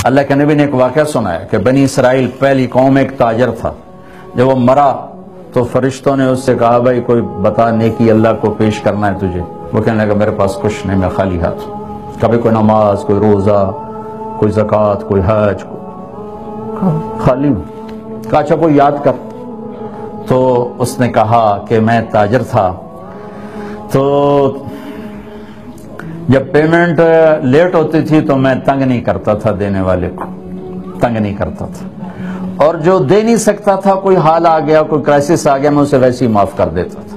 اللہ کے نبی نے ایک واقعہ سنایا کہ بنی اسرائیل پہلی قوم ایک تاجر تھا، جب وہ مرا تو فرشتوں نے اس سے کہا بھائی کوئی بتا نیکی اللہ کو پیش کرنا ہے تجھے. وہ کہنے لگا میرے پاس کچھ نہیں، میں خالی ہاتھ ہوں. کبھی کوئی نماز، کوئی روزہ، کوئی زکوٰۃ، کوئی حج، خالی ہوں. کہا اچھا کوئی یاد کر. تو اس نے کہا کہ میں تاجر تھا تو جب پیمنٹ لیٹ ہوتی تھی تو میں تنگ نہیں کرتا تھا، دینے والے کو تنگ نہیں کرتا تھا، اور جو دے نہیں سکتا تھا کوئی حال آ گیا، کوئی کرائسس آ گیا، میں اسے ویسے ہی معاف کر دیتا تھا.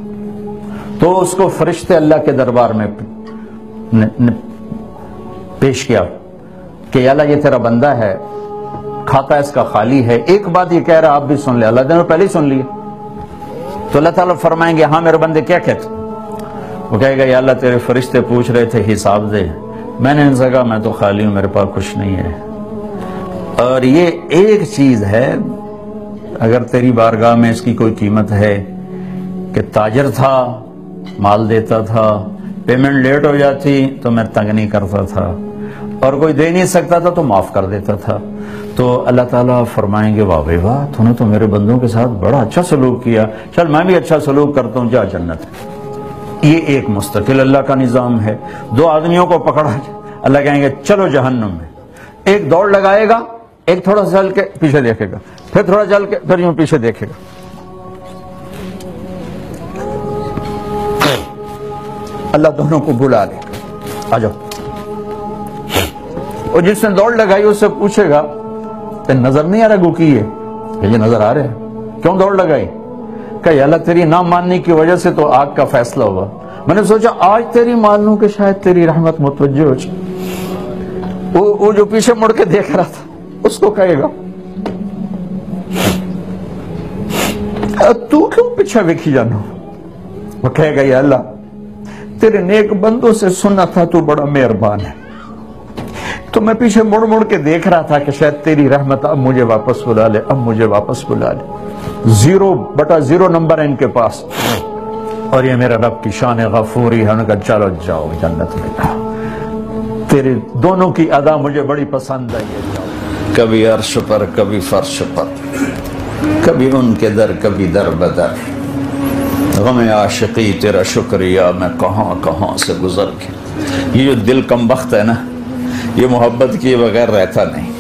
تو اس کو فرشتے اللہ کے دربار میں پیش کیا کہ یا اللہ یہ تیرا بندہ ہے، کھاتا اس کا خالی ہے، ایک بات یہ کہہ رہا آپ بھی سن لے. اللہ نے پہلے ہی سن لیا. تو اللہ تعالیٰ فرمائیں گے ہاں میرے بندے کیا کہتے؟ وہ کہے گا یا اللہ تیرے فرشتے پوچھ رہے تھے حساب دے، میں نے ان سے کہا میں تو خالی ہوں، میرے پاس کچھ نہیں ہے. اور یہ ایک چیز ہے اگر تیری بارگاہ میں اس کی کوئی قیمت ہے کہ تاجر تھا، مال دیتا تھا، پیمنٹ لیٹ ہو جاتی تو میں تنگ نہیں کرتا تھا، اور کوئی دے نہیں سکتا تھا تو معاف کر دیتا تھا. تو اللہ تعالیٰ فرمائیں گے واہ بھائی واہ، تو نے تو میرے بندوں کے ساتھ بڑا اچھا سلوک کیا، چل میں بھی اچھا سلوک کرتا ہوں، جا جنت. یہ ایک مستقل اللہ کا نظام ہے. دو آدمیوں کو پکڑا اللہ کہیں گے چلو جہنم میں. ایک دوڑ لگائے گا، ایک تھوڑا سا چل کے پیچھے دیکھے گا، پھر تھوڑا چل کے پھر یوں پیچھے دیکھے گا. اللہ دونوں کو بلا لے آ جاؤ. اور جس نے دوڑ لگائی اس سے پوچھے گا تے نظر نہیں آ رہا گو کی ہے؟ یہ نظر آ رہے ہیں. کیوں دوڑ لگائی؟ کہ یا اللہ تیری نہ ماننے کی وجہ سے تو آگ کا فیصلہ ہوا، میں نے سوچا آج تیری مان لوں کہ شاید تیری رحمت متوجہ ہو جائے. وہ جو پیچھے مڑ کے دیکھ رہا تھا اس کو کہے گا تو کیوں پیچھے ویکھی جانا؟ وہ کہے گا یا اللہ تیرے نیک بندوں سے سنا تھا تو بڑا مہربان ہے، تو میں پیچھے مڑ مڑ کے دیکھ رہا تھا کہ شاید تیری رحمت اب مجھے واپس بلا لے، اب مجھے واپس بلا لے. 0/0 نمبر ہے ان کے پاس، اور یہ میرا رب کی شان غفوری ہے. انہوں نے کہا چلو جاؤ جنت میں جاؤ، تیرے دونوں کی ادا مجھے بڑی پسند ہے. یہ جاؤ کبھی عرش پر کبھی فرش پر، کبھی ان کے در کبھی در بدر، غم عاشقی تیرا شکریہ میں کہاں کہاں سے گزر کے. یہ جو دل کم بخت ہے نا، یہ محبت کیے بغیر رہتا نہیں.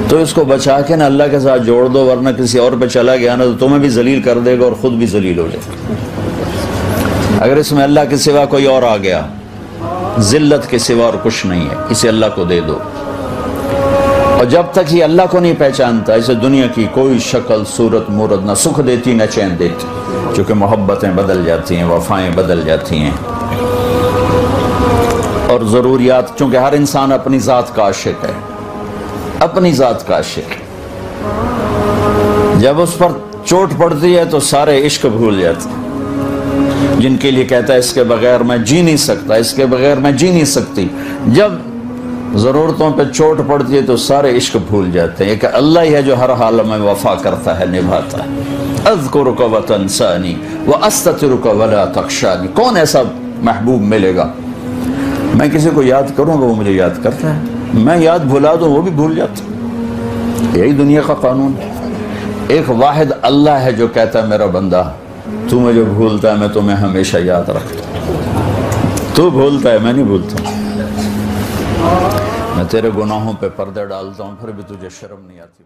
تو اس کو بچا کے نا اللہ کے ساتھ جوڑ دو، ورنہ کسی اور پہ چلا گیا نا تو تمہیں بھی ذلیل کر دے گا اور خود بھی ذلیل ہو جائے گا. اگر اس میں اللہ کے سوا کوئی اور آ گیا، ذلت کے سوا اور کچھ نہیں ہے، اسے اللہ کو دے دو. اور جب تک یہ اللہ کو نہیں پہچانتا، اسے دنیا کی کوئی شکل صورت مورت نہ سکھ دیتی نہ چین دیتی، چونکہ محبتیں بدل جاتی ہیں، وفائیں بدل جاتی ہیں، اور ضروریات. چونکہ ہر انسان اپنی ذات کا عاشق ہے، اپنی ذات کا عاشق ہے. جب اس پر چوٹ پڑتی ہے تو سارے عشق بھول جاتے ہیں. جن کے لیے کہتا ہے اس کے بغیر میں جی نہیں سکتا، اس کے بغیر میں جی نہیں سکتی، جب ضرورتوں پہ چوٹ پڑتی ہے تو سارے عشق بھول جاتے ہیں کہ اللہ ہی ہے جو ہر حال میں وفا کرتا ہے، نبھاتا ہے. اذکرک وتنسانی واستترک ولا تخشانی. کون ایسا محبوب ملے گا؟ میں کسی کو یاد کروں گا وہ مجھے یاد کرتا ہے، میں یاد بھلا دوں وہ بھی بھول جاتا. یہی دنیا کا قانون ہے. ایک واحد اللہ ہے جو کہتا ہے میرا بندہ تو مجھے بھولتا ہے، میں تمہیں ہمیشہ یاد رکھتا ہوں. تو بھولتا ہے، میں نہیں بھولتا. میں تیرے گناہوں پہ پردے ڈالتا ہوں پھر بھی تجھے شرم نہیں آتی.